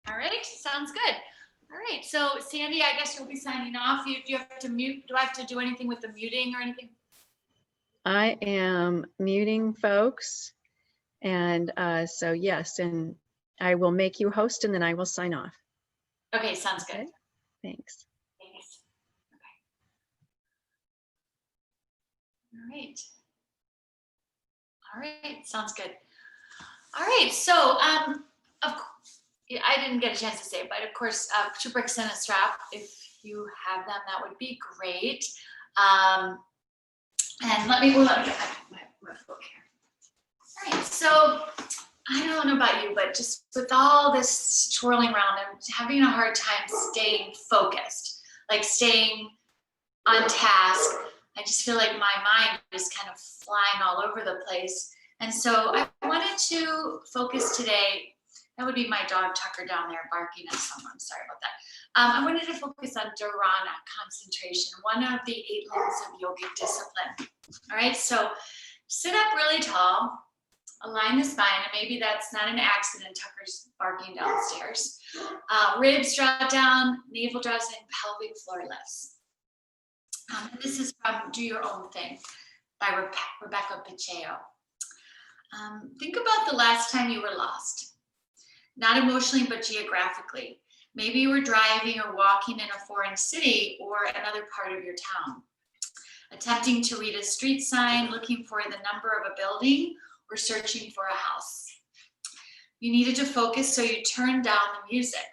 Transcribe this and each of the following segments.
All right, sounds good. All right, so Sandy, I guess you'll be signing off. Do you have to mute? Do I have to do anything with the muting or anything? I am muting folks. And so yes, and I will make you host and then I will sign off. Okay, sounds good. Thanks. Thanks. Okay. All right, sounds good. All right, so of course, I didn't get a chance to say it, but of course, 2 bricks and a strap. If you have them, that would be great. And let me get my book here. All right, so I don't know about you, but just with all this twirling around, I'm having a hard time staying focused, like staying on task. I just feel like my mind is kind of flying all over the place. And so I wanted to focus today. That would be my dog Tucker down there barking at someone. Sorry about that. I wanted to focus on dharana, concentration, one of the 8 limbs of yogic discipline. All right, so sit up really tall, align the spine, and maybe that's not an accident, Tucker's barking downstairs. Ribs draw down, navel draws in, pelvic floor lifts. And this is from Do Your Own Thing by Rebecca Pacheco. Think about the last time you were lost. Not emotionally, but geographically. Maybe you were driving or walking in a foreign city or another part of your town. Attempting to read a street sign, looking for the number of a building, or searching for a house. You needed to focus, so you turned down the music.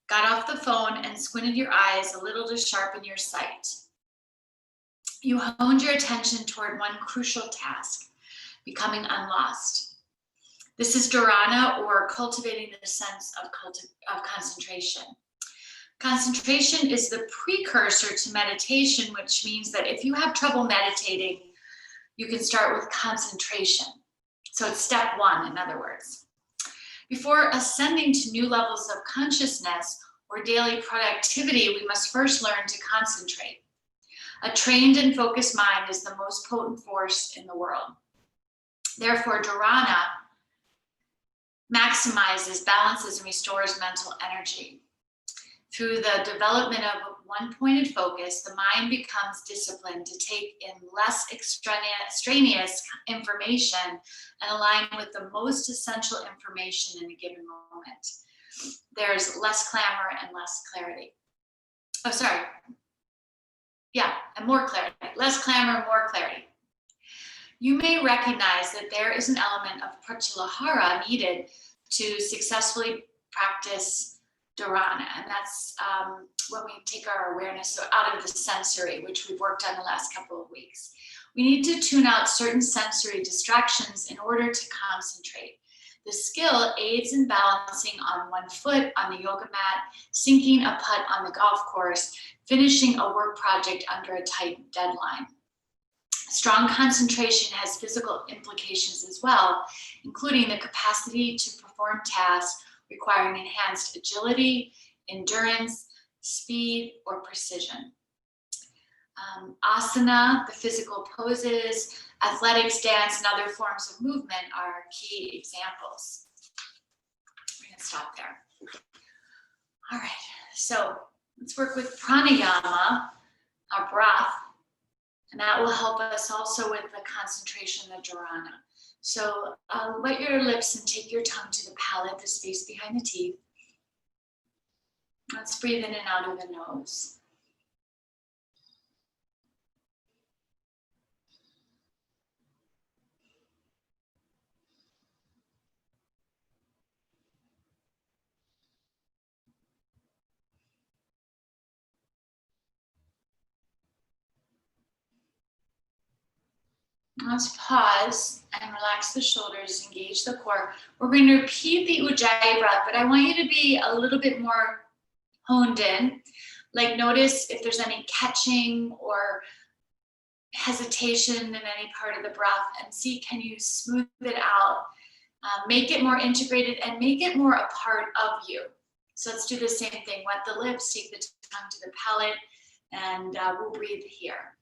Got off the phone and squinted your eyes a little to sharpen your sight. You honed your attention toward one crucial task, becoming unlost. This is dharana, or cultivating the sense of concentration. Concentration is the precursor to meditation, which means that if you have trouble meditating, you can start with concentration. So it's step 1, in other words. Before ascending to new levels of consciousness or daily productivity, we must first learn to concentrate. A trained and focused mind is the most potent force in the world. Therefore, dharana maximizes, balances, and restores mental energy. Through the development of one-pointed focus, the mind becomes disciplined to take in less extraneous information and align with the most essential information in a given moment. There's less clamor and less clarity. Oh, sorry. Yeah, and more clarity. Less clamor, more clarity. You may recognize that there is an element of pratyahara needed to successfully practice dharana, and that's when we take our awareness out of the sensory, which we've worked on the last couple of weeks. We need to tune out certain sensory distractions in order to concentrate. The skill aids in balancing on one foot on the yoga mat, sinking a putt on the golf course, finishing a work project under a tight deadline. Strong concentration has physical implications as well, including the capacity to perform tasks requiring enhanced agility, endurance, speed, or precision. Asana, the physical poses, athletics, dance, and other forms of movement are key examples. We're going to stop there. All right, so let's work with pranayama, our breath, and that will help us also with the concentration of dharana. So wet your lips and take your tongue to the palate, the space behind the teeth. Let's breathe in and out of the nose. Let's pause and relax the shoulders, engage the core. We're going to repeat the Ujjayi breath, but I want you to be a little bit more honed in. Like notice if there's any catching or hesitation in any part of the breath, and see, can you smooth it out, make it more integrated, and make it more a part of you. So let's do the same thing. Wet the lips, take the tongue to the palate, and we'll breathe here.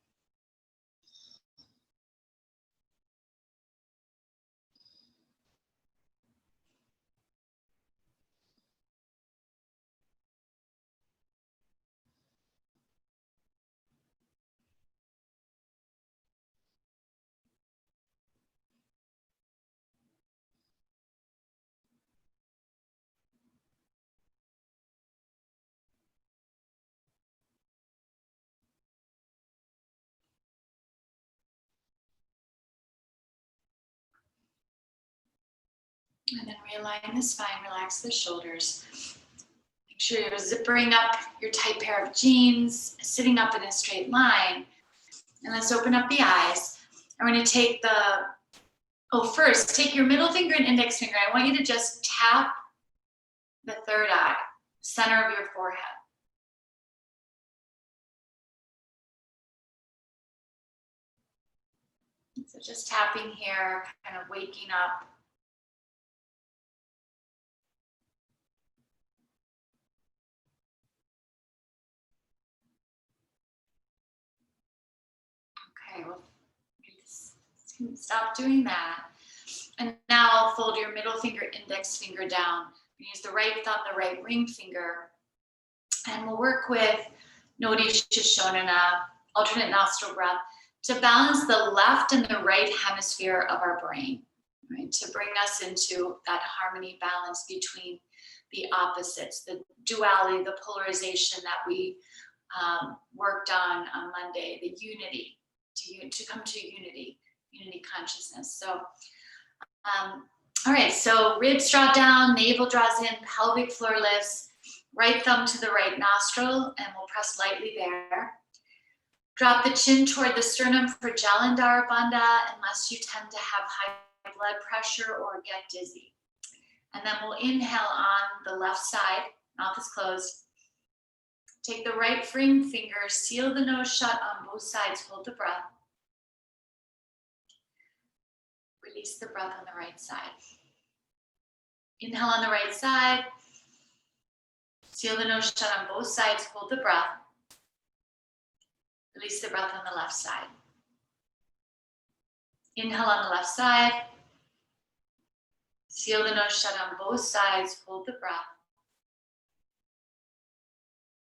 And then realign the spine, relax the shoulders. Make sure you're zippering up your tight pair of jeans, sitting up in a straight line. And let's open up the eyes. I'm going to take first, take your middle finger and index finger. I want you to just tap the third eye, center of your forehead. So just tapping here, kind of waking up. Okay, well, stop doing that. And now fold your middle finger, index finger down. Use the right thumb, the right ring finger. And we'll work with Nodi Shoshonana, alternate nostril breath, to balance the left and the right hemisphere of our brain, right? To bring us into that harmony, balance between the opposites, the duality, the polarization that we worked on Monday, the unity, to come to unity consciousness. So, all right, so ribs draw down, navel draws in, pelvic floor lifts, right thumb to the right nostril, and we'll press lightly there. Drop the chin toward the sternum for Jalandhara Bandha, unless you tend to have high blood pressure or get dizzy. And then we'll inhale on the left side, mouth is closed. Take the right ring finger, seal the nose shut on both sides, hold the breath. Release the breath on the right side. Inhale on the right side. Seal the nose shut on both sides, hold the breath. Release the breath on the left side. Inhale on the left side. Seal the nose shut on both sides, hold the breath.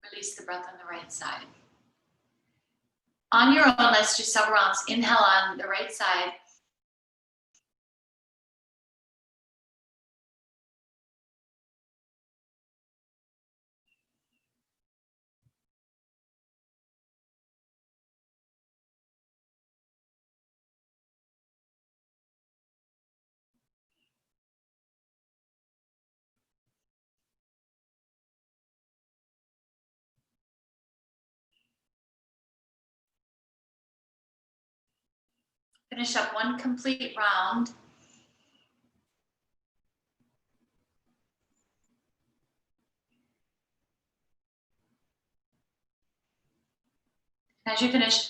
Release the breath on the right side. On your own, let's do several rounds. Inhale on the right side. Finish up one complete round. As you finish,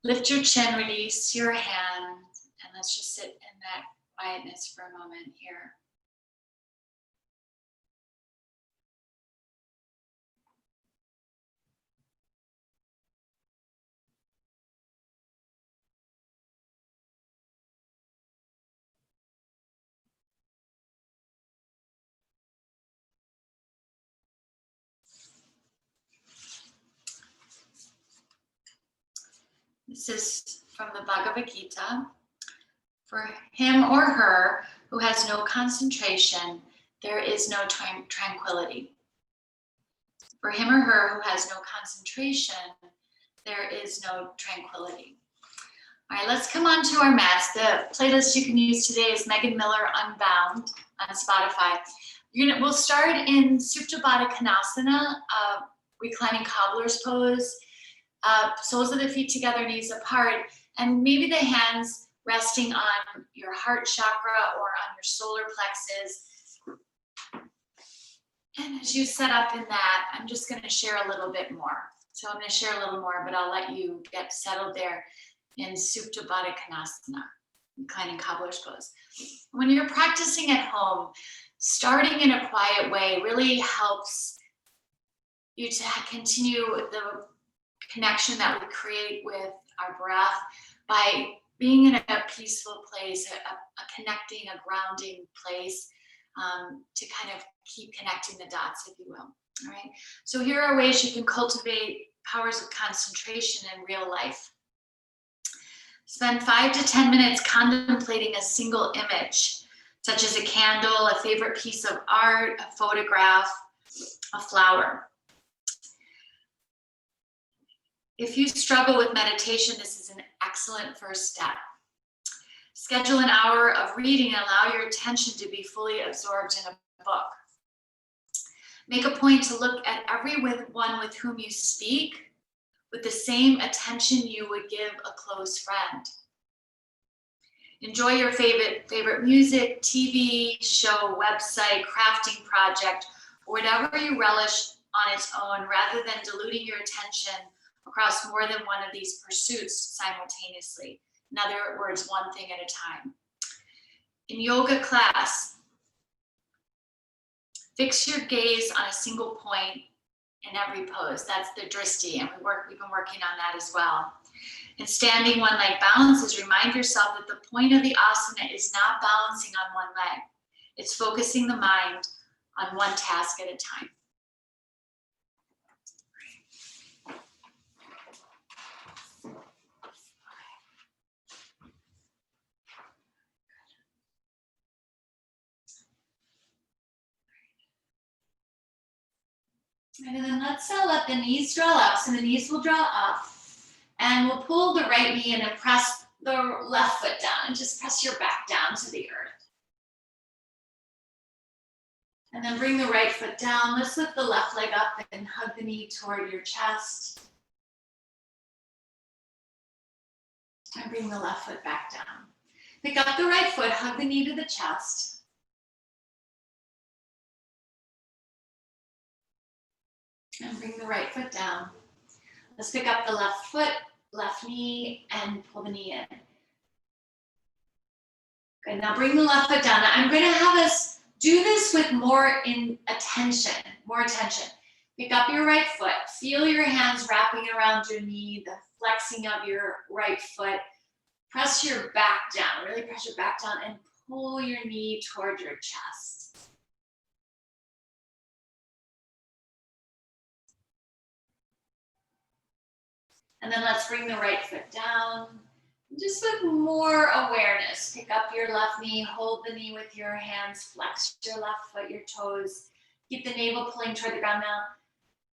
lift your chin, release your hand, and let's just sit in that quietness for a moment here. This is from the Bhagavad Gita. For him or her who has no concentration, there is no tranquility. For him or her who has no concentration, there is no tranquility. All right, let's come on to our mats. The playlist you can use today is Megan Miller Unbound on Spotify. We'll start in Supta Baddha Konasana, reclining cobbler's pose. Soles of the feet together, knees apart, and maybe the hands resting on your heart chakra or on your solar plexus. And as you set up in that, I'm just going to share a little bit more. So I'm going to share a little more, but I'll let you get settled there in Supta Baddha Konasana, reclining cobbler's pose. When you're practicing at home, starting in a quiet way really helps you to continue the connection that we create with our breath by being in a peaceful place, a connecting, a grounding place, to kind of keep connecting the dots, if you will. All right. So here are ways you can cultivate powers of concentration in real life. Spend 5 to 10 minutes contemplating a single image, such as a candle, a favorite piece of art, a photograph, a flower. If you struggle with meditation, this is an excellent first step. Schedule an hour of reading and allow your attention to be fully absorbed in a book. Make a point to look at everyone with whom you speak with the same attention you would give a close friend. Enjoy your favorite music, TV show, website, crafting project, or whatever you relish on its own, rather than diluting your attention across more than one of these pursuits simultaneously. In other words, one thing at a time. In yoga class, fix your gaze on a single point in every pose. That's the drishti, and we've been working on that as well. In standing one leg balances, remind yourself that the point of the asana is not balancing on one leg. It's focusing the mind on one task at a time. And then let's let the knees draw up. So the knees will draw up. And we'll pull the right knee in and press the left foot down. And just press your back down to the earth. And then bring the right foot down. Let's lift the left leg up and hug the knee toward your chest. And bring the left foot back down. Pick up the right foot, hug the knee to the chest. And bring the right foot down. Let's pick up the left foot, left knee, and pull the knee in. Good, now bring the left foot down. Now I'm going to have us do this with more attention. Pick up your right foot. Feel your hands wrapping around your knee, the flexing of your right foot. Press your back down, really press your back down and pull your knee toward your chest. And then let's bring the right foot down. Just with more awareness, pick up your left knee, hold the knee with your hands, flex your left foot, your toes. Keep the navel pulling toward the ground now.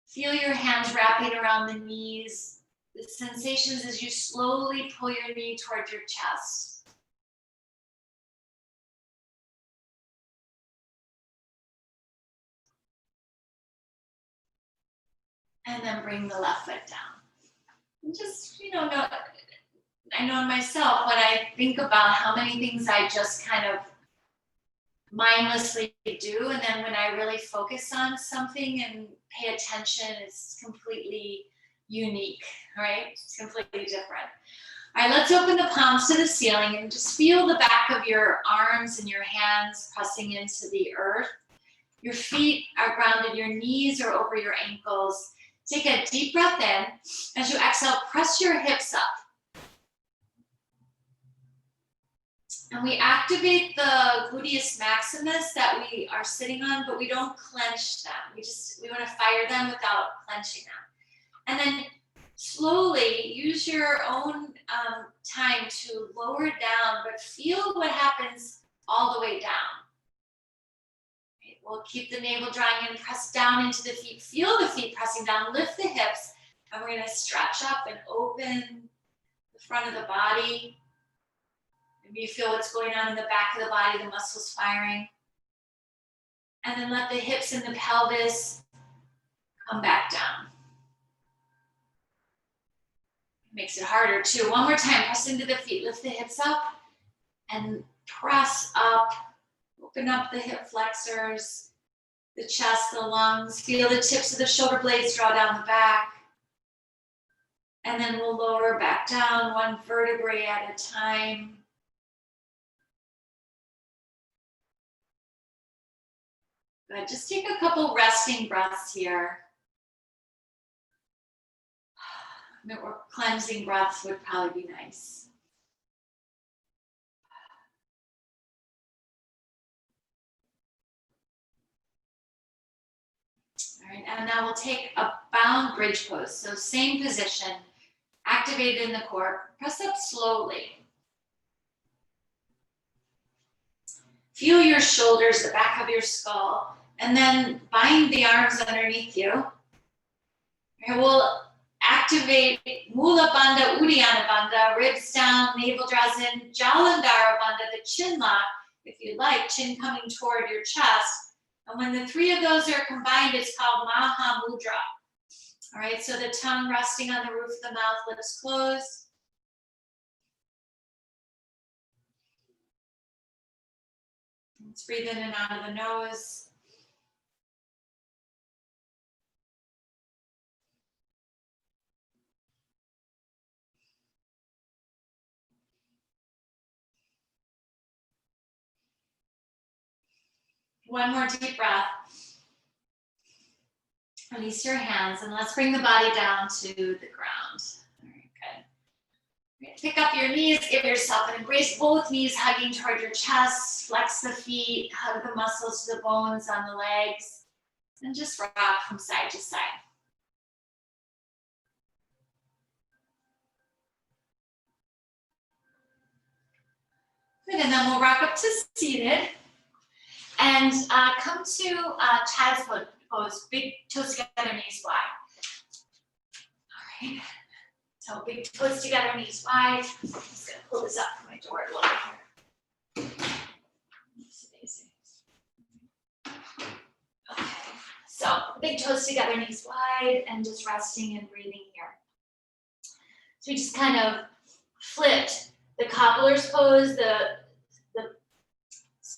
Feel your hands wrapping around the knees. The sensations as you slowly pull your knee toward your chest. And then bring the left foot down. And just, I know myself when I think about how many things I just kind of mindlessly do, and then when I really focus on something and pay attention, it's completely unique, right? It's completely different. All right, let's open the palms to the ceiling and just feel the back of your arms and your hands pressing into the earth. Your feet are grounded, your knees are over your ankles. Take a deep breath in. As you exhale, press your hips up. And we activate the gluteus maximus that we are sitting on, but we don't clench them. We want to fire them without clenching them. And then slowly use your own time to lower down, but feel what happens all the way down. We'll keep the navel drawing in, press down into the feet. Feel the feet pressing down, lift the hips, and we're going to stretch up and open the front of the body. Maybe you feel what's going on in the back of the body, the muscles firing. And then let the hips and the pelvis come back down. Makes it harder too. One more time, press into the feet, lift the hips up, and press up. Open up the hip flexors, the chest, the lungs. Feel the tips of the shoulder blades draw down the back. And then we'll lower back down one vertebrae at a time. Good. Just take a couple resting breaths here. Or cleansing breaths would probably be nice. All right, and now we'll take a bound bridge pose. So same position, activated in the core. Press up slowly. Feel your shoulders, the back of your skull, and then bind the arms underneath you. And we'll activate Mula Bandha, Uddiyana Bandha, ribs down, navel draws in, Jalandhara Bandha, the chin lock, if you like, chin coming toward your chest. And when the three of those are combined, it's called Maha Mudra. All right, so the tongue resting on the roof of the mouth, lips closed. Let's breathe in and out of the nose. One more deep breath. Release your hands and let's bring the body down to the ground. All right, good. Pick up your knees, give yourself an embrace, both knees hugging toward your chest, flex the feet, hug the muscles to the bones on the legs, and just rock from side to side. Good, and then we'll rock up to seated. And come to child's pose, big toes together, knees wide. All right, so big toes together, knees wide. I'm just gonna pull this up from my door a little bit here. Okay, so big toes together, knees wide, and just resting and breathing here. So we just kind of flipped the cobbler's pose, the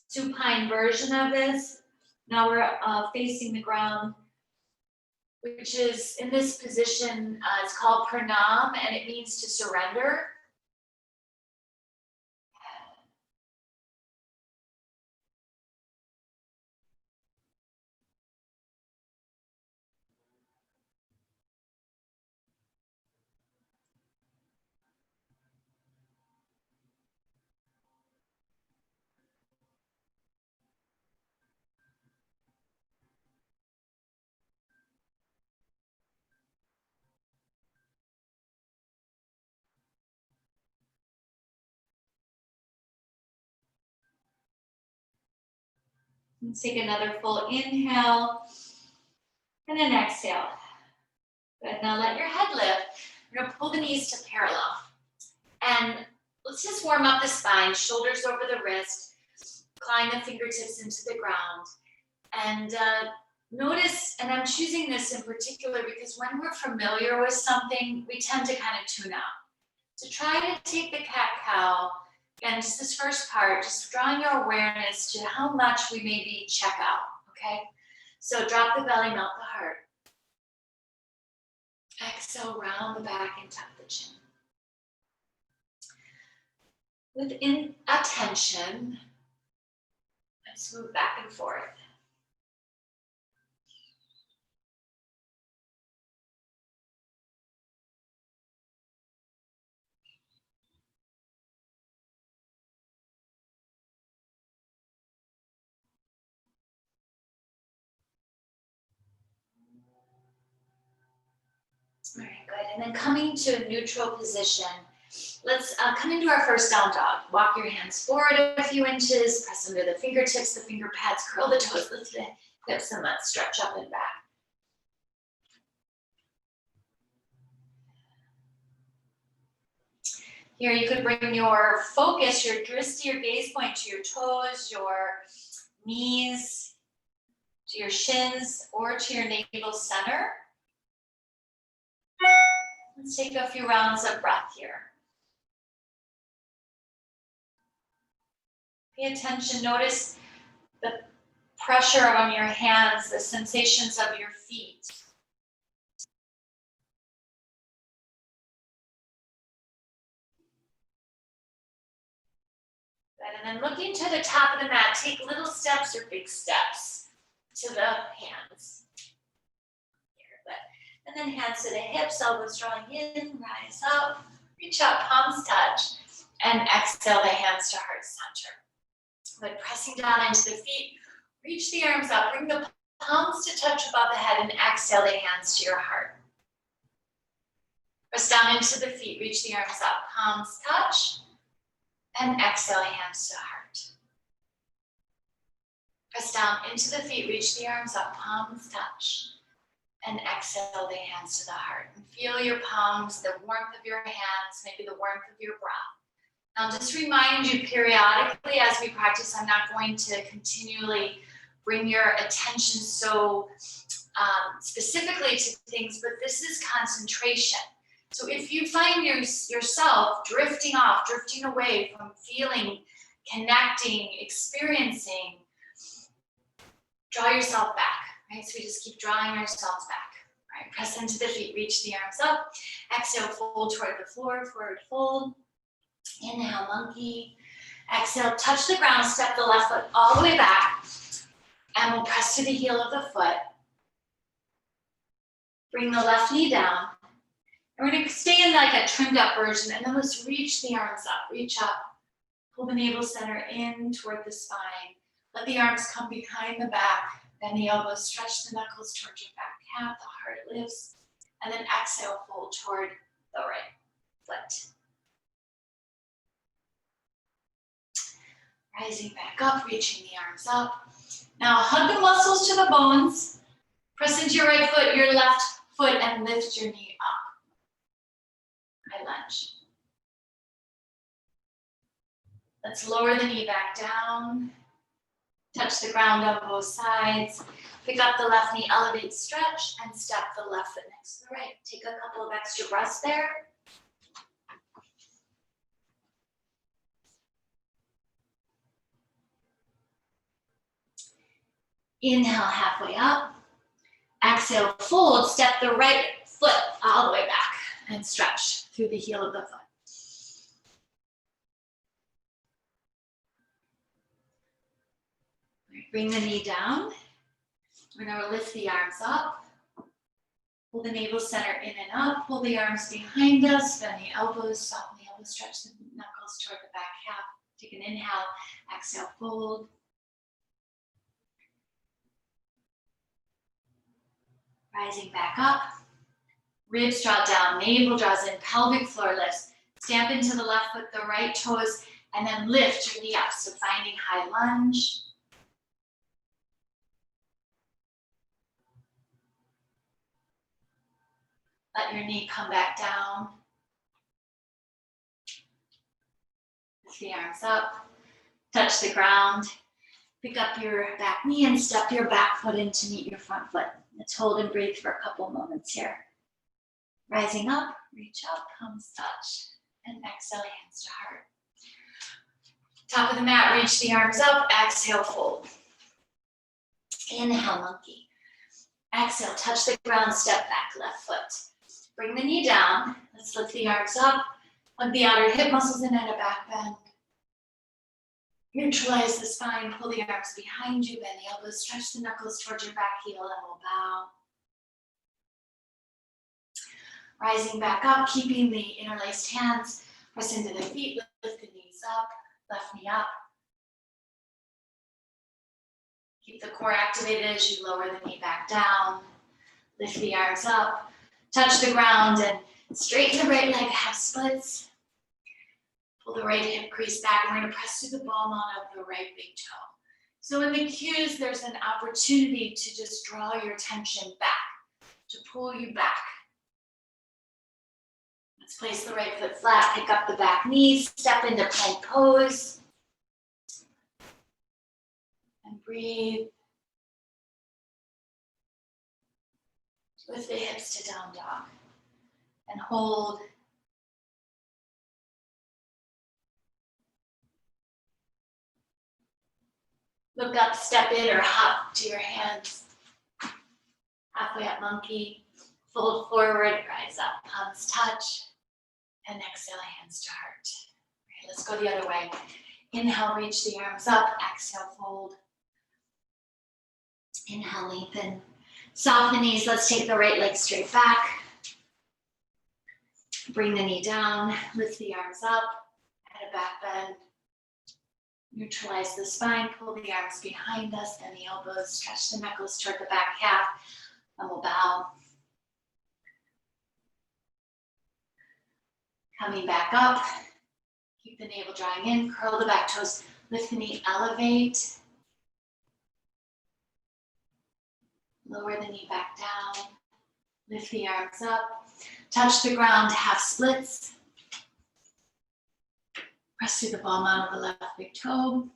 supine version of this. Now we're facing the ground, which is in this position, it's called pranam, and it means to surrender. Let's take another full inhale and an exhale. Good, now let your head lift. We're gonna pull the knees to parallel. And let's just warm up the spine, shoulders over the wrist, climb the fingertips into the ground. And notice, and I'm choosing this in particular because when we're familiar with something, we tend to kind of tune out. So try to take the cat-cow. Again, just this first part, just drawing your awareness to how much we maybe check out, okay? So drop the belly, melt the heart. Exhale, round the back and tuck the chin. Within attention, let's move back and forth. All right, good. And then coming to a neutral position, let's come into our first down dog. Walk your hands forward a few inches, press under the fingertips, the finger pads, curl the toes, lift the hips, and let's stretch up and back. Here you could bring your focus, your drishti, your gaze point to your toes, your knees, to your shins, or to your navel center. Let's take a few rounds of breath here. Pay attention, notice the pressure on your hands, the sensations of your feet. Good, and then looking to the top of the mat, take little steps or big steps to the hands. Here, good. And then hands to the hips, elbows drawing in, rise up, reach out, palms touch, and exhale the hands to heart center. Good, pressing down into the feet, reach the arms up, bring the palms to touch above the head, and exhale the hands to your heart. Press down into the feet, reach the arms up, palms touch, and exhale hands to heart. Press down into the feet, reach the arms up, palms touch, And exhale the hands to the heart. And feel your palms, the warmth of your hands, maybe the warmth of your breath. Now just remind you periodically as we practice, I'm not going to continually bring your attention so specifically to things, but this is concentration. So if you find yourself drifting off, drifting away from feeling, connecting, experiencing, draw yourself back, right? So we just keep drawing ourselves back, right? Press into the feet, reach the arms up. Exhale, fold toward the floor, forward fold. Inhale, monkey. Exhale, touch the ground, step the left foot all the way back, and we'll press to the heel of the foot. Bring the left knee down. And we're gonna stay in like a trimmed up version, and then let's reach the arms up, reach up. Pull the navel center in toward the spine. Let the arms come behind the back, bend the elbows, stretch the knuckles towards your back calf, the heart lifts, and then exhale, fold toward the right foot. Rising back up, reaching the arms up. Now hug the muscles to the bones. Press into your right foot, your left foot, and lift your knee up. High lunge. Let's lower the knee back down. Touch the ground on both sides. Pick up the left knee, elevate, stretch, and step the left foot next to the right. Take a couple of extra breaths there. Inhale, halfway up. Exhale, fold, step the right foot all the way back and stretch through the heel of the foot. Bring the knee down. We're going to lift the arms up. Pull the navel center in and up. Pull the arms behind us. Bend the elbows. Soften the elbows. Stretch the knuckles toward the back half. Take an inhale. Exhale, fold. Rising back up. Ribs draw down. Navel draws in. Pelvic floor lifts. Stamp into the left foot, the right toes, and then lift your knee up. So finding high lunge. Let your knee come back down. Lift the arms up. Touch the ground. Pick up your back knee and step your back foot in to meet your front foot. Let's hold and breathe for a couple moments here. Rising up, reach up, palms touch, and exhale, hands to heart. Top of the mat, reach the arms up, exhale, fold. Inhale, monkey. Exhale, touch the ground, step back, left foot. Bring the knee down. Let's lift the arms up. Hug the outer hip muscles in and a back bend. Neutralize the spine, pull the arms behind you, bend the elbows, stretch the knuckles towards your back heel, and we'll bow. Rising back up, keeping the interlaced hands, press into the feet, lift the knees up, left knee up. Keep the core activated as you lower the knee back down. Lift the arms up, touch the ground, and straighten the right leg, half splits. Pull the right hip crease back, and we're gonna press through the ball mount of the right big toe. So in the cues, there's an opportunity to just draw your attention back, to pull you back. Let's place the right foot flat, pick up the back knee, step into plank pose. And breathe. Lift the hips to down dog. And hold. Look up, step in, or hop to your hands. Halfway up, monkey. Fold forward, rise up, palms touch. And exhale, hands to heart. All right, let's go the other way. Inhale, reach the arms up. Exhale, fold. Inhale, lengthen. Soften the knees. Let's take the right leg straight back. Bring the knee down. Lift the arms up. Add a back bend. Neutralize the spine. Pull the arms behind us. Bend the elbows. Stretch the knuckles toward the back half. And we'll bow. Coming back up. Keep the navel drawing in. Curl the back toes. Lift the knee. Elevate. Lower the knee back down. Lift the arms up. Touch the ground, half splits. Press through the ball mound of the left big toe.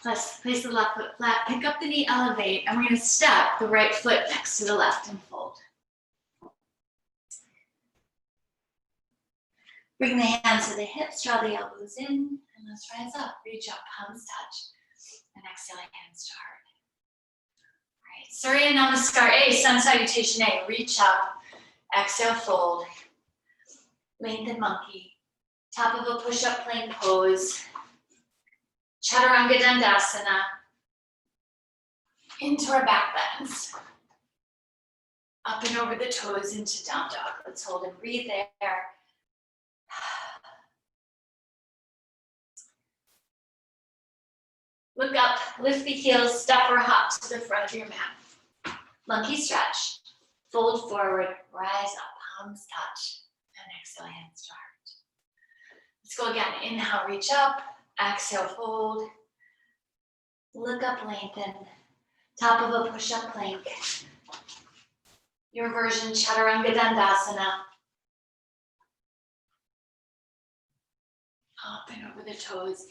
Place the left foot flat, pick up the knee, elevate, and we're going to step the right foot next to the left and fold. Bring the hands to the hips, draw the elbows in, and let's rise up. Reach up, palms touch, and exhale, hands to heart. All right, Surya Namaskar A, Sun Salutation A. Reach up, exhale, fold. Lengthen monkey. Top of a push-up plank pose. Chaturanga Dandasana. Into our back bends. Up and over the toes into down dog. Let's hold and breathe there. Look up, lift the heels, step or hop to the front of your mat. Monkey stretch. Fold forward, rise up, palms touch, and exhale, hands to heart. Let's go again. Inhale, reach up. Exhale, fold. Look up, lengthen. Top of a push-up plank. Your version, Chaturanga Dandasana. Up and over the toes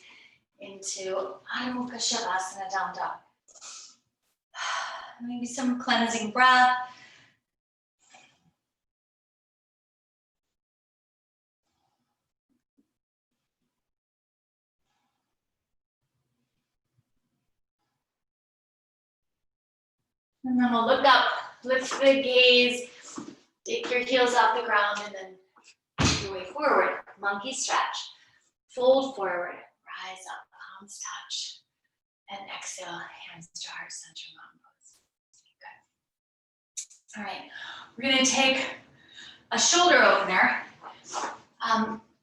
into Adho Mukha Shavasana, down dog. Maybe some cleansing breath. And then we'll look up, lift the gaze, take your heels off the ground, and then make your way forward. Monkey stretch. Fold forward, rise up, palms touch, and exhale, hands to heart center, mountain pose. Good. All right, we're gonna take a shoulder opener.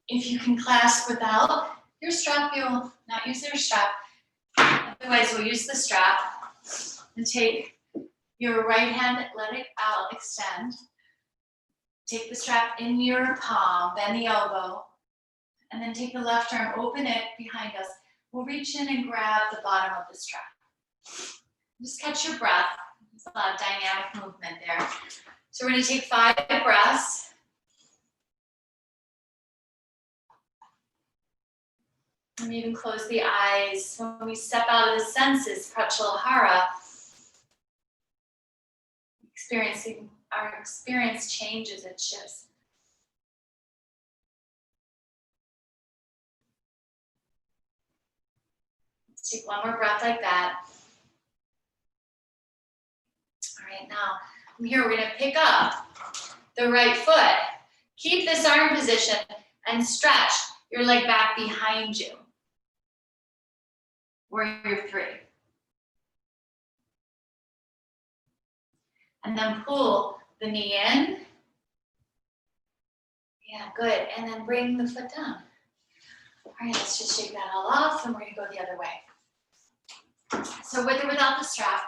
If you can clasp without your strap, you'll not use your strap. Otherwise, we'll use the strap and take your right hand, let it out, extend. Take the strap in your palm, bend the elbow, and then take the left arm, open it behind us. We'll reach in and grab the bottom of the strap. Just catch your breath. There's a lot of dynamic movement there. So we're gonna take 5 breaths. And even close the eyes. When we step out of the senses, Pratyahara, our experience changes, it shifts. Let's take one more breath like that. All right, now from here we're gonna pick up the right foot. Keep this arm position and stretch your leg back behind you. Warrior 3. And then pull the knee in. Yeah, good. And then bring the foot down. All right, let's just shake that all off and we're gonna go the other way. So with or without the strap,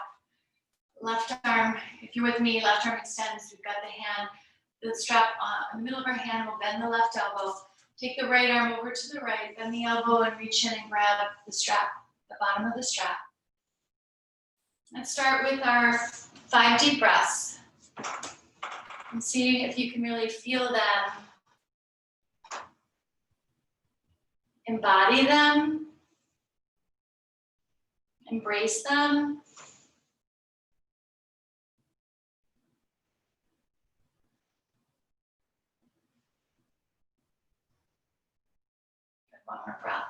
left arm, if you're with me, left arm extends. We've got the hand, the strap in the middle of our hand. We'll bend the left elbow. Take the right arm over to the right, bend the elbow and reach in and grab the strap, the bottom of the strap. Let's start with our 5 deep breaths. And see if you can really feel them. Embody them. Embrace them. One more breath.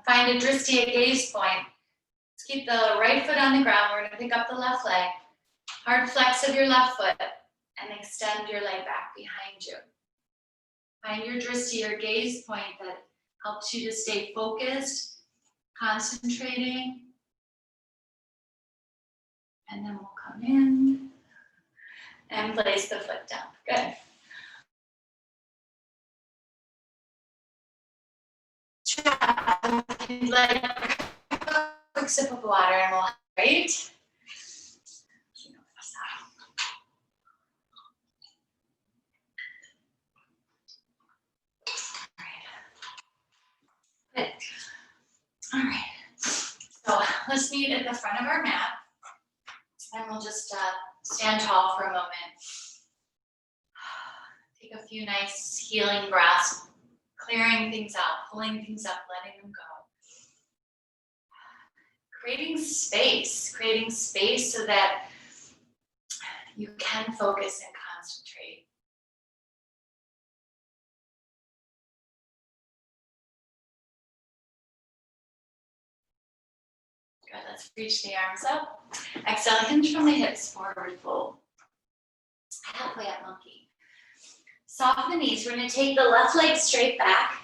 Find a Drishti, a gaze point. Let's keep the right foot on the ground. We're gonna pick up the left leg. Hard flex of your left foot and extend your leg back behind you. Find your Drishti, your gaze point that helps you to stay focused, concentrating. And then we'll come in and place the foot down. Good. Like a quick sip of water and we'll right. Good. All right. So let's meet at the front of our mat. And we'll just stand tall for a moment. Take a few nice healing breaths, clearing things out, pulling things up, letting them go. Creating space so that you can focus and concentrate. Good, let's reach the arms up. Exhale, hinge from the hips, forward fold. Halfway up monkey. Soften the knees. We're going to take the left leg straight back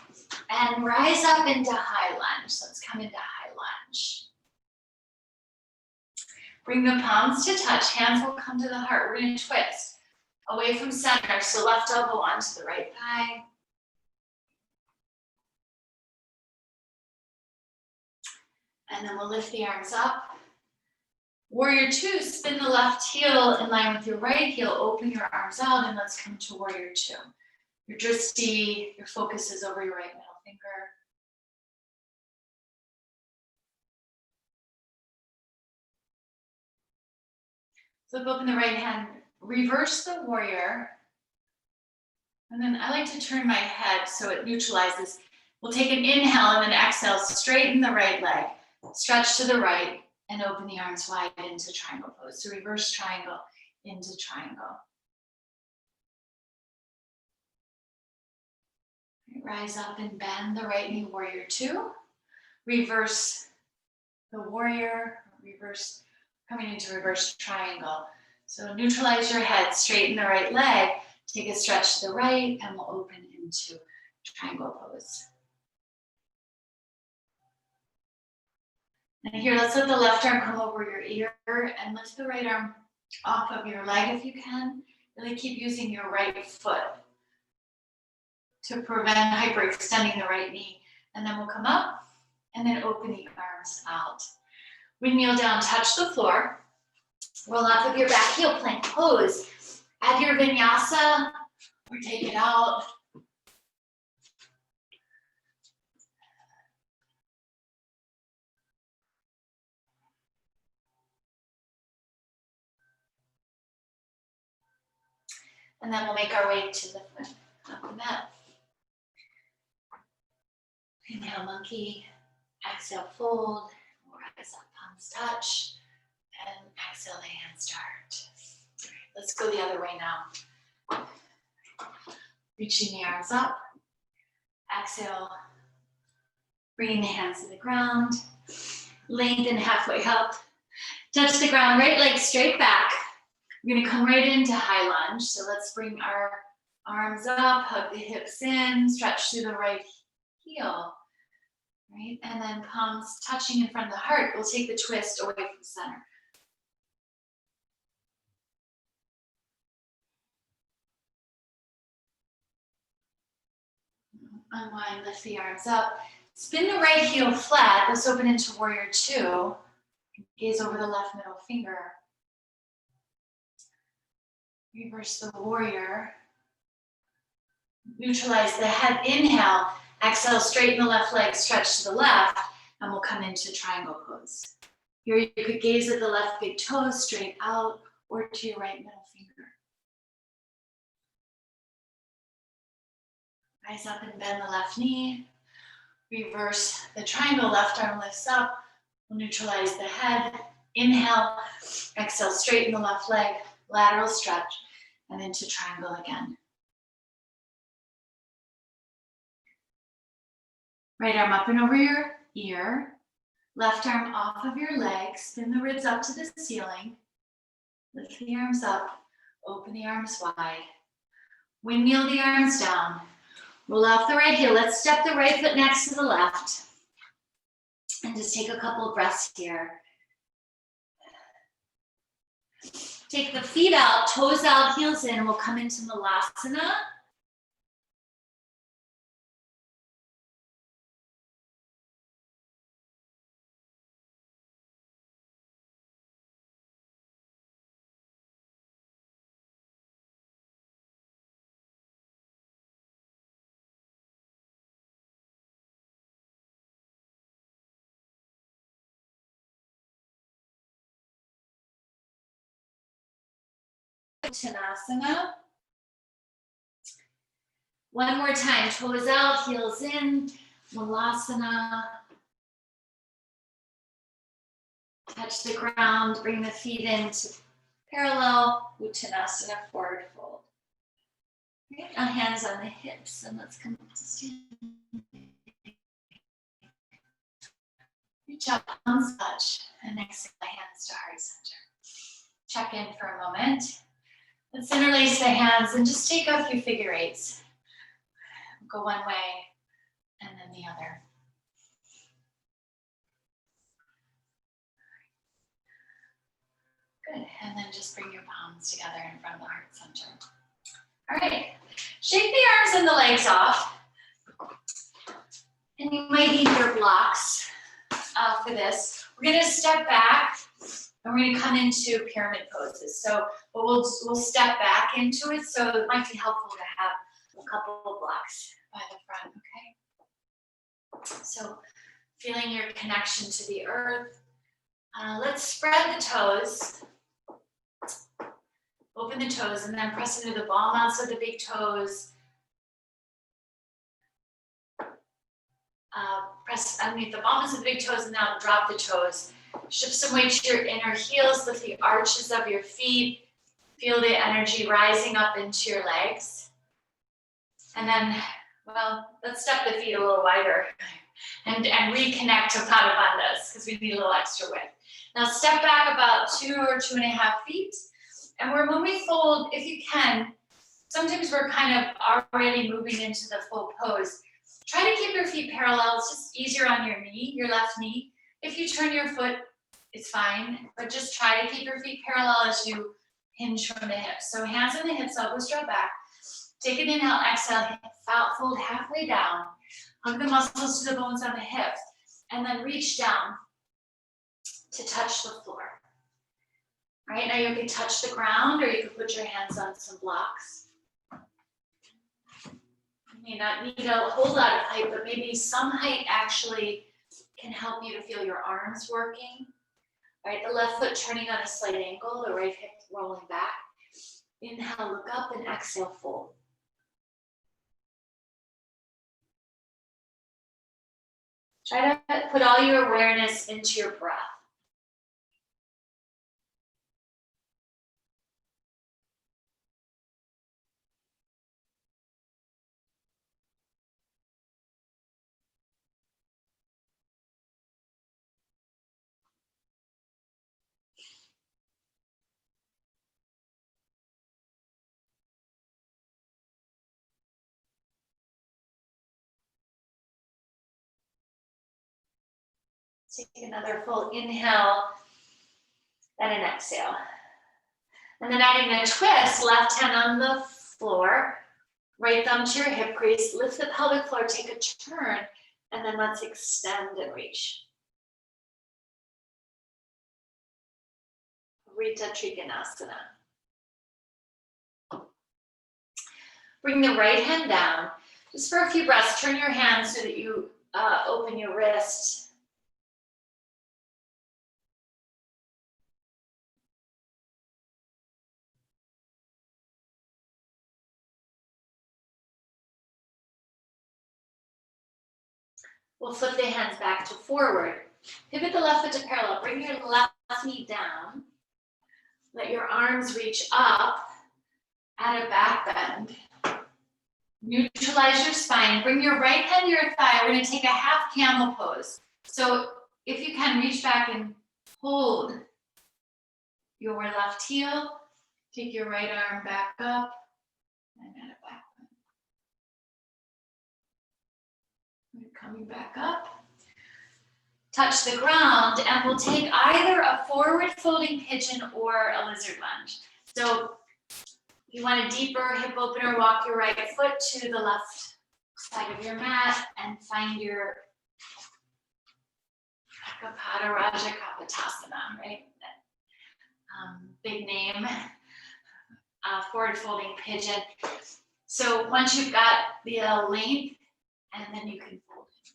and rise up into high lunge. So let's come into high lunge. Bring the palms to touch. Hands will come to the heart. We're going to twist away from center. So left elbow onto the right thigh. And then we'll lift the arms up. Warrior two, spin the left heel in line with your right heel. Open your arms out and let's come to warrior two. Your drishti, your focus is over your right middle finger. Flip open the right hand, reverse the warrior. And then I like to turn my head so it neutralizes. We'll take an inhale and then exhale, straighten the right leg, stretch to the right, and open the arms wide into triangle pose. So reverse triangle into triangle. Rise up and bend the right knee, warrior two. Reverse the warrior, reverse, coming into reverse triangle. So neutralize your head, straighten the right leg, take a stretch to the right, and we'll open into triangle pose. And here, let's let the left arm come over your ear and lift the right arm off of your leg if you can. Really keep using your right foot to prevent hyperextending the right knee. And then we'll come up and then open the arms out. Windmill down, touch the floor. Roll off of your back heel, plank pose. Add your vinyasa or take it out. And then we'll make our way to the front of the mat. Inhale, monkey. Exhale, fold. Rise up, palms touch. And exhale, the hands start. Let's go the other way now. Reaching the arms up. Exhale. Bringing the hands to the ground. Lengthen halfway up. Touch the ground, right leg straight back. We're gonna come right into high lunge. So let's bring our arms up, hug the hips in, stretch through the right heel. Right, and then palms touching in front of the heart. We'll take the twist away from center. Unwind, lift the arms up. Spin the right heel flat. Let's open into warrior two. Gaze over the left middle finger. Reverse the warrior. Neutralize the head. Inhale. Exhale, straighten the left leg, stretch to the left, and we'll come into triangle pose. Here you could gaze at the left big toe straight out or to your right middle finger. Rise up and bend the left knee. Reverse the triangle, left arm lifts up. We'll neutralize the head. Inhale, exhale, straighten the left leg, lateral stretch, and into triangle again. Right arm up and over your ear. Left arm off of your leg. Spin the ribs up to the ceiling. Lift the arms up. Open the arms wide. Windmill the arms down. Roll off the right heel. Let's step the right foot next to the left. And just take a couple of breaths here. Take the feet out, toes out, heels in. We'll come into Malasana. Uttanasana. One more time, toes out, heels in, Malasana. Touch the ground, bring the feet into parallel, Uttanasana, forward fold. Right, now hands on the hips, and let's come up to stand. Reach up, palms touch, and exhale, hands to heart center. Check in for a moment. Let's interlace the hands and just take a few figure eights. Go one way and then the other. Good, and then just bring your palms together in front of the heart center. All right, shake the arms and the legs off. And you might need your blocks for this. We're gonna step back and we're gonna come into pyramid poses. So we'll step back into it. So it might be helpful to have a couple of blocks by the front, okay? So feeling your connection to the earth. Let's spread the toes. Open the toes and then press into the ball mounts of the big toes. Press underneath the ball mounts of the big toes and now drop the toes. Shift some weight to your inner heels, lift the arches of your feet. Feel the energy rising up into your legs. And then, well, let's step the feet a little wider and reconnect to Pada Bandhas because we need a little extra width. Now step back about 2 or 2.5 feet. And when we fold, if you can, sometimes we're kind of already moving into the full pose. Try to keep your feet parallel. It's just easier on your knee, your left knee. If you turn your foot, it's fine, but just try to keep your feet parallel as you hinge from the hips. So hands on the hips, elbows draw back. Take an inhale, exhale, fold halfway down. Hug the muscles to the bones on the hips, and then reach down to touch the floor. All right, now you can touch the ground or you can put your hands on some blocks. You may not need a whole lot of height, but maybe some height actually can help you to feel your arms working. All right, the left foot turning on a slight angle, the right hip rolling back. Inhale, look up, and exhale, fold. Try to put all your awareness into your breath. Take another full inhale and an exhale. And then adding a twist, left hand on the floor, right thumb to your hip crease, lift the pelvic floor, take a turn, and then let's extend and reach. Rita Trikonasana. Bring the right hand down. Just for a few breaths, turn your hands so that you open your wrist. We'll flip the hands back to forward. Pivot the left foot to parallel. Bring your left knee down. Let your arms reach up at a back bend. Neutralize your spine. Bring your right hand to your thigh. We're going to take a half camel pose. So if you can, reach back and hold your left heel. Take your right arm back up and at a back bend. Coming back up. Touch the ground, and we'll take either a forward folding pigeon or a lizard lunge. So if you want a deeper hip opener, walk your right foot to the left side of your mat and find your Kapada Raja Kapotasana, right? Big name, forward folding pigeon. So once you've got the length, and then you can fold it.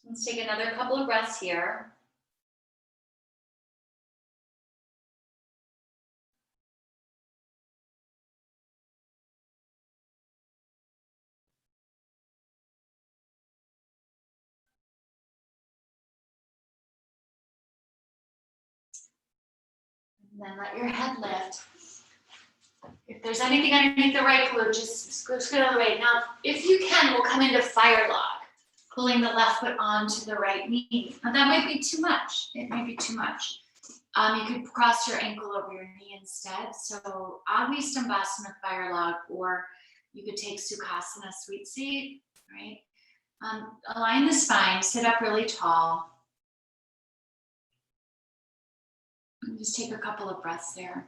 Let's take another couple of breaths here. And then let your head lift. If there's anything underneath the right glute, just scoot out of the way. Now, if you can, we'll come into fire log, pulling the left foot onto the right knee. Now that might be too much. It might be too much. You could cross your ankle over your knee instead. So Adho Stambhasana, fire log, or you could take Sukhasana, sweet seat, right? Align the spine, sit up really tall. And just take a couple of breaths there.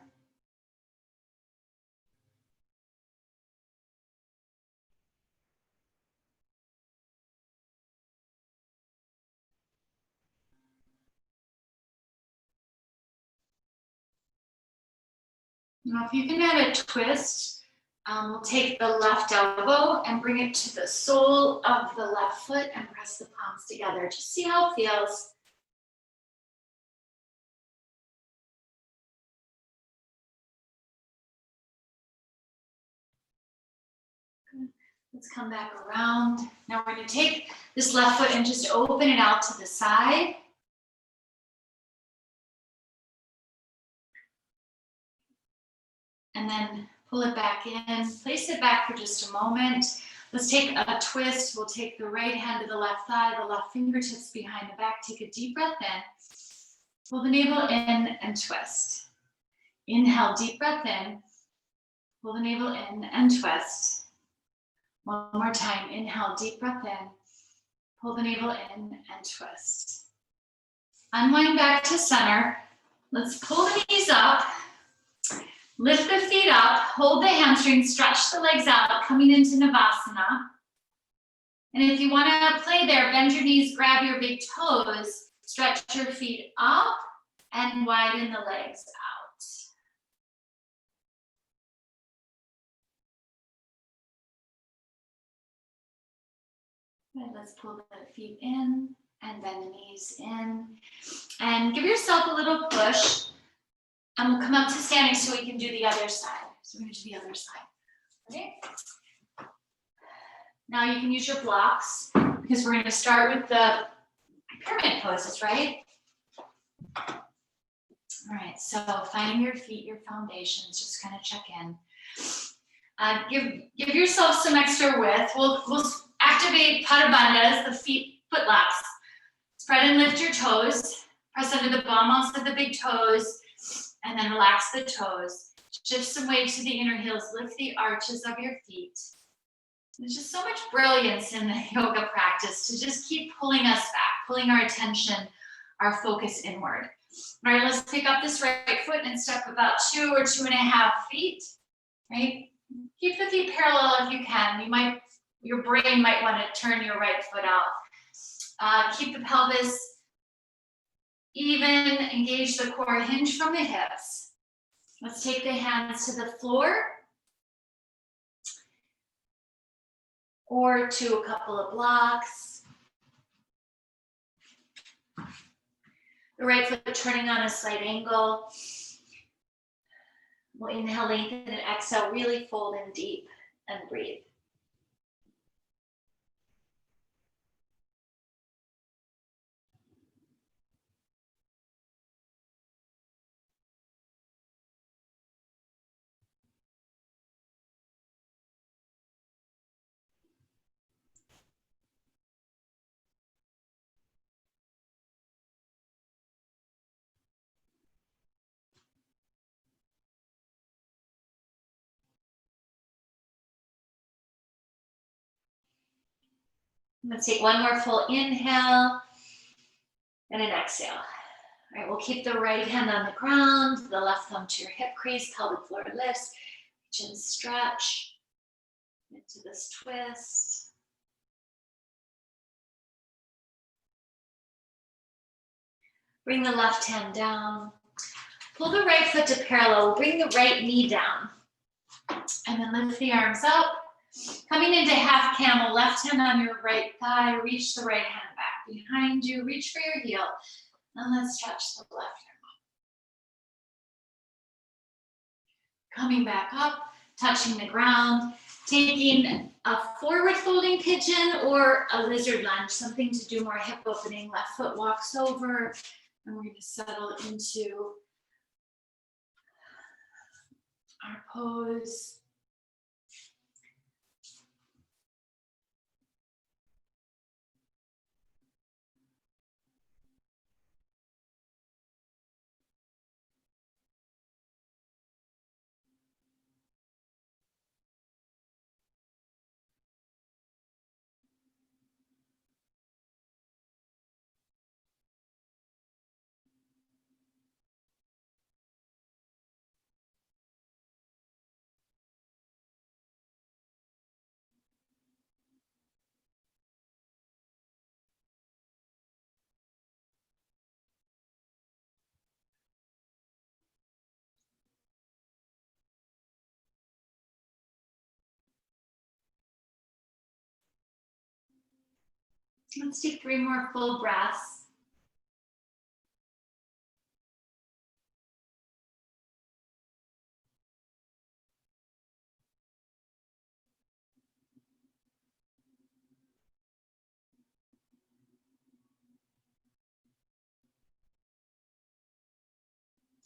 Now, if you can add a twist, we'll take the left elbow and bring it to the sole of the left foot and press the palms together. Just see how it feels. Good. Let's come back around. Now we're going to take this left foot and just open it out to the side. And then pull it back in, place it back for just a moment. Let's take a twist. We'll take the right hand to the left thigh, the left fingertips behind the back. Take a deep breath in. Pull the navel in and twist. Inhale, deep breath in. Pull the navel in and twist. One more time. Inhale, deep breath in. Pull the navel in and twist. Unwind back to center. Let's pull the knees up. Lift the feet up, hold the hamstrings, stretch the legs out, coming into Navasana. And if you want to play there, bend your knees, grab your big toes, stretch your feet up, and widen the legs out. Good, let's pull the feet in and bend the knees in. And give yourself a little push. And we'll come up to standing so we can do the other side. So we're going to do the other side. Okay? Now you can use your blocks because we're going to start with the pyramid poses, right? All right, so finding your feet, your foundations, just kind of check in. Give yourself some extra width. We'll activate Pada Bandhas, the foot locks. Spread and lift your toes. Press under the bum of the big toes. And then relax the toes. Shift some weight to the inner heels. Lift the arches of your feet. There's just so much brilliance in the yoga practice to just keep pulling us back, pulling our attention, our focus inward. All right, let's pick up this right foot and step about 2 or 2.5 feet, right? Keep the feet parallel if you can. Your brain might want to turn your right foot out. Keep the pelvis even, engage the core, hinge from the hips. Let's take the hands to the floor or to a couple of blocks. The right foot turning on a slight angle. We'll inhale, lengthen, and exhale, really fold in deep and breathe. Let's take one more full inhale and an exhale. All right, we'll keep the right hand on the ground, the left thumb to your hip crease, pelvic floor lifts, chin stretch into this twist. Bring the left hand down. Pull the right foot to parallel. Bring the right knee down. And then lift the arms up. Coming into half camel, left hand on your right thigh, reach the right hand back. behind you. Reach for your heel. And let's stretch the left arm up. Coming back up, touching the ground, taking a forward folding pigeon or a lizard lunge, something to do more hip opening. Left foot walks over, and we're going to settle into our pose. Let's take 3 more full breaths.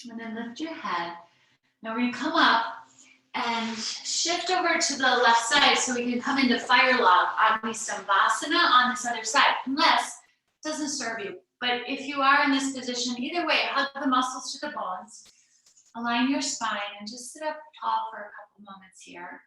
And then lift your head. Now we're going to come up and shift over to the left side so we can come into fire log, Agni Sambhasana on this other side, unless it doesn't serve you. But if you are in this position, either way, hug the muscles to the bones, align your spine, and just sit up tall for a couple moments here.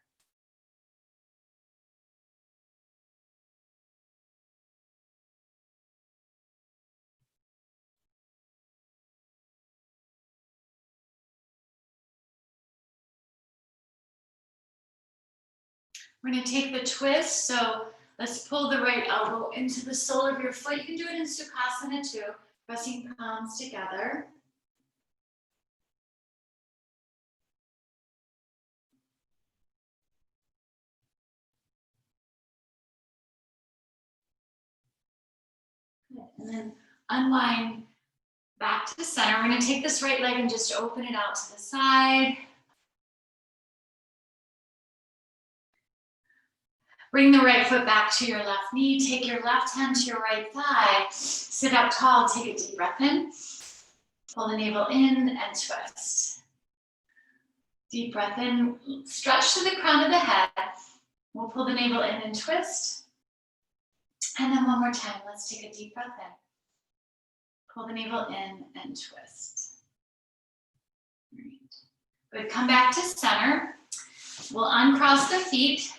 We're going to take the twist, so let's pull the right elbow into the sole of your foot. You can do it in Sukhasana too, pressing palms together. Good. And then unwind back to the center. We're going to take this right leg and just open it out to the side. Bring the right foot back to your left knee. Take your left hand to your right thigh. Sit up tall. Take a deep breath in. Pull the navel in and twist. Deep breath in. Stretch to the crown of the head. We'll pull the navel in and twist. And then one more time. Let's take a deep breath in. Pull the navel in and twist. Right. Good. Come back to center. We'll uncross the feet.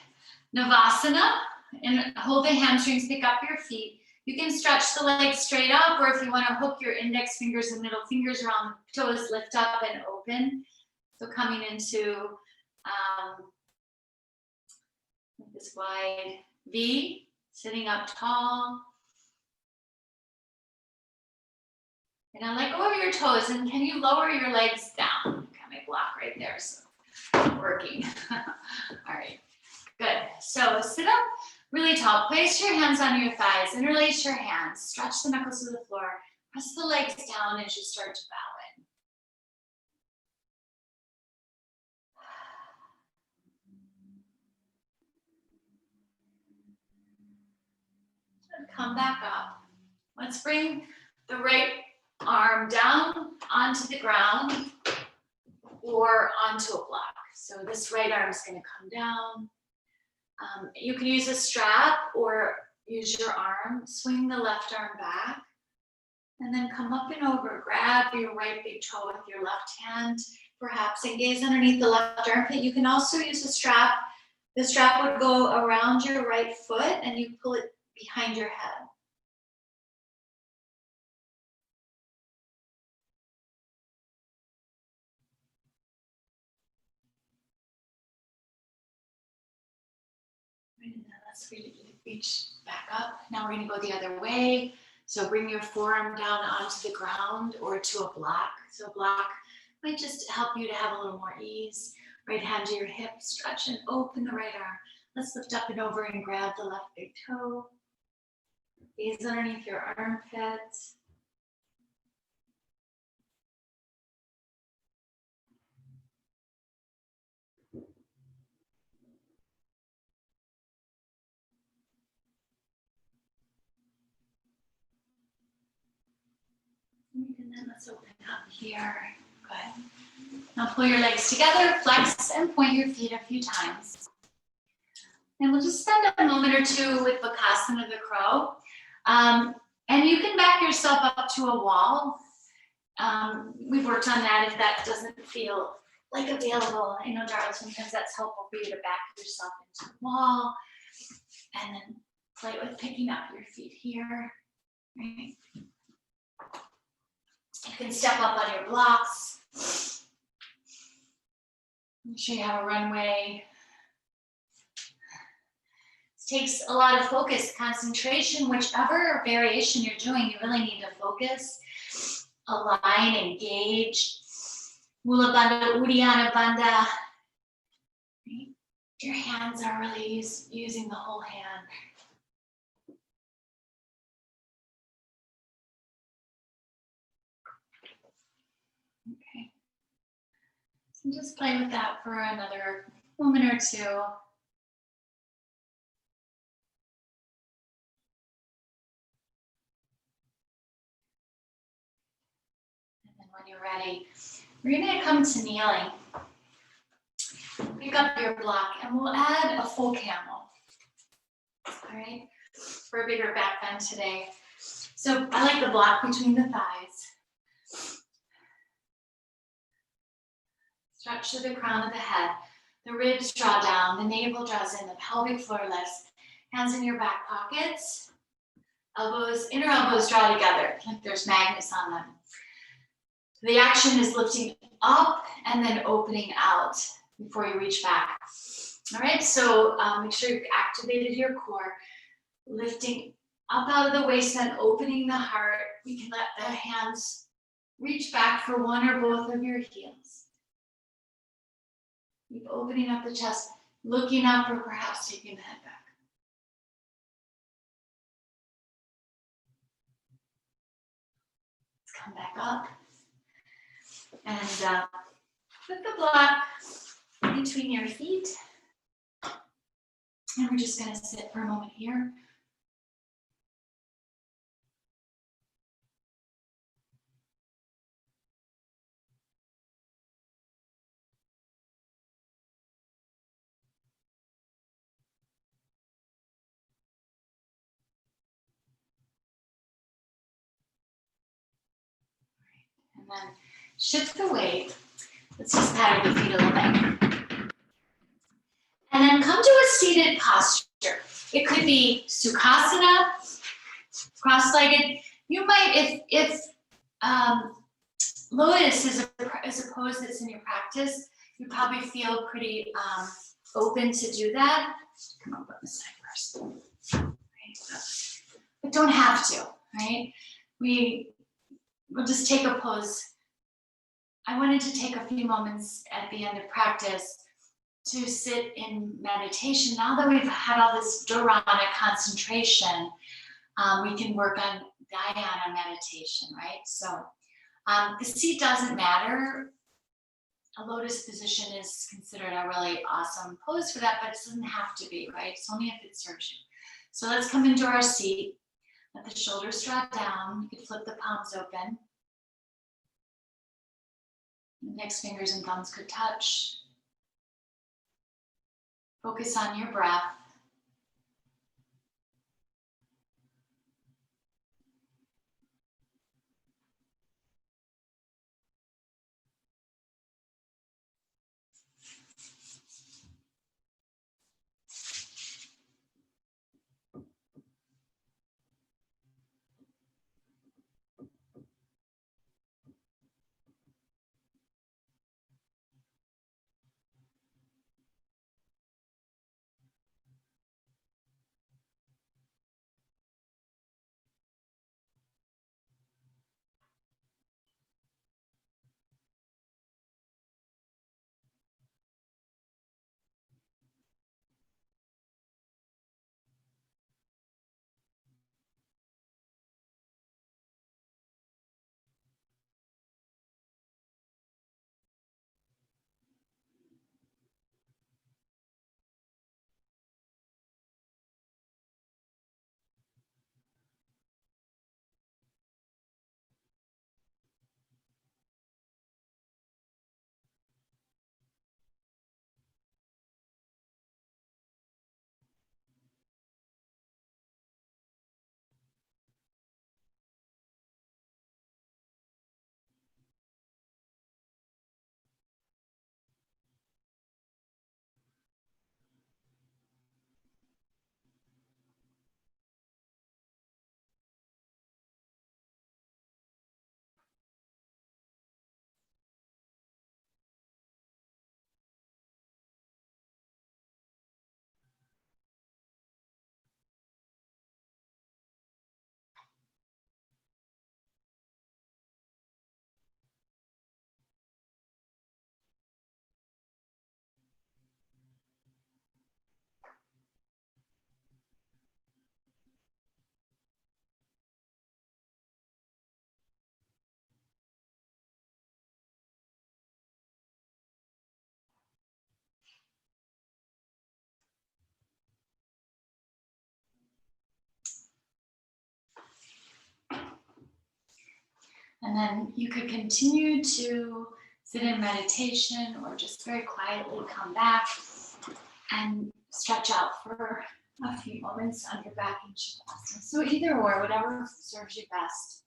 Navasana, and hold the hamstrings, pick up your feet. You can stretch the legs straight up, or if you want to hook your index fingers and middle fingers around the toes, lift up and open. So coming into this wide V, sitting up tall. And now let go of your toes, and can you lower your legs down? Got my block right there, so working. All right. Good. So sit up really tall. Place your hands on your thighs. Interlace your hands. Stretch the knuckles to the floor. Press the legs down as you start to bow in. Come back up. Let's bring the right arm down onto the ground or onto a block. So this right arm is going to come down. You can use a strap or use your arm. Swing the left arm back. And then come up and over. Grab your right big toe with your left hand, perhaps, and gaze underneath the left armpit. You can also use a strap. The strap would go around your right foot, and you pull it behind your head. And then let's reach back up. Now we're going to go the other way. So bring your forearm down onto the ground or to a block. So a block might just help you to have a little more ease. Right hand to your hip, stretch and open the right arm. Let's lift up and over and grab the left big toe. Gaze underneath your armpits. And then let's open up here. Good. Now pull your legs together, flex, and point your feet a few times. And we'll just spend a moment or two with Bakasana the Crow. And you can back yourself up to a wall. We've worked on that if that doesn't feel like available. I know, Darla, sometimes that's helpful for you to back yourself into the wall and then play with picking up your feet here. Right? You can step up on your blocks. Make sure you have a runway. It takes a lot of focus, concentration, whichever variation you're doing, you really need to focus, align, engage. Mula Bandha, Uddiyana Bandha. Your hands are really using the whole hand. Okay. So just play with that for another moment or two. And then when you're ready, we're going to come to kneeling. Pick up your block and we'll add a full camel. All right, for a bigger back bend today. So I like the block between the thighs. Stretch to the crown of the head. The ribs draw down, the navel draws in, the pelvic floor lifts. Hands in your back pockets. Elbows, inner elbows draw together, like there's magnets on them. The action is lifting up and then opening out before you reach back. All right, so make sure you've activated your core, lifting up out of the waist and opening the heart. You can let the hands reach back for one or both of your heels. Keep opening up the chest, looking up, or perhaps taking the head back. Let's come back up. And put the block between your feet. And we're just going to sit for a moment here. And then shift the weight. Let's just paddle the feet a little bit. And then come to a seated posture. It could be Sukhasana, cross-legged. You might, if Lotus is a pose that's in your practice, you probably feel pretty open to do that. Come up on this side first. Right. But don't have to, right? We'll just take a pose. I wanted to take a few moments at the end of practice to sit in meditation. Now that we've had all this dharana concentration, we can work on dhyana meditation, right? So the seat doesn't matter. A lotus position is considered a really awesome pose for that, but it doesn't have to be, right? It's only if it serves you. So let's come into our seat. Let the shoulders drop down. You can flip the palms open. Index fingers and thumbs could touch. Focus on your breath. And then you could continue to sit in meditation or just very quietly come back and stretch out for a few moments on your back in Shavasana. So either or, whatever serves you best.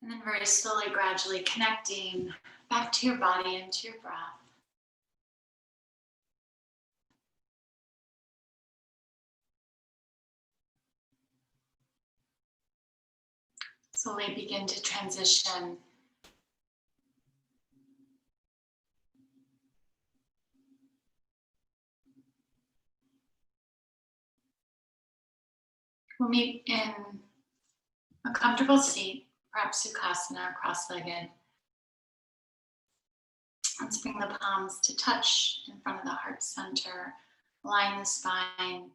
And then very slowly, gradually connecting back to your body and to your breath. Slowly begin to transition we'll meet in a comfortable seat, perhaps Sukhasana, cross-legged. Let's bring the palms to touch in front of the heart center, align the spine.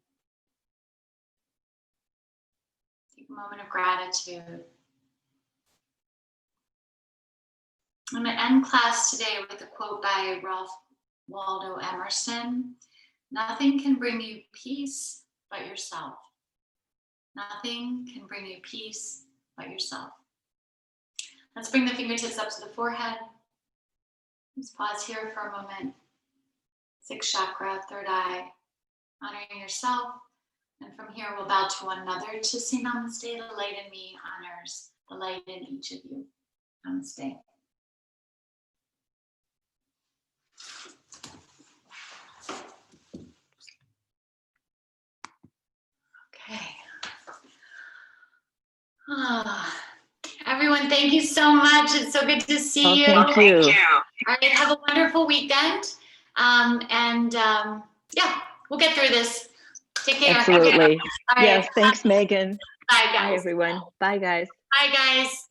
Take a moment of gratitude. I'm going to end class today with a quote by Ralph Waldo Emerson. Nothing can bring you peace but yourself. Nothing can bring you peace but yourself. Let's bring the fingertips up to the forehead. Let's pause here for a moment. Sixth chakra, third eye, honoring yourself. And from here, we'll bow to one another to say namaste. The light in me honors the light in each of you. Namaste. Okay. Everyone, thank you so much. It's so good to see you. Thank you. All right, have a wonderful weekend. Yeah, we'll get through this. Take care. Absolutely. All right. Yes, thanks, Megan. Bye, guys. Bye, everyone. Bye, guys. Bye, guys.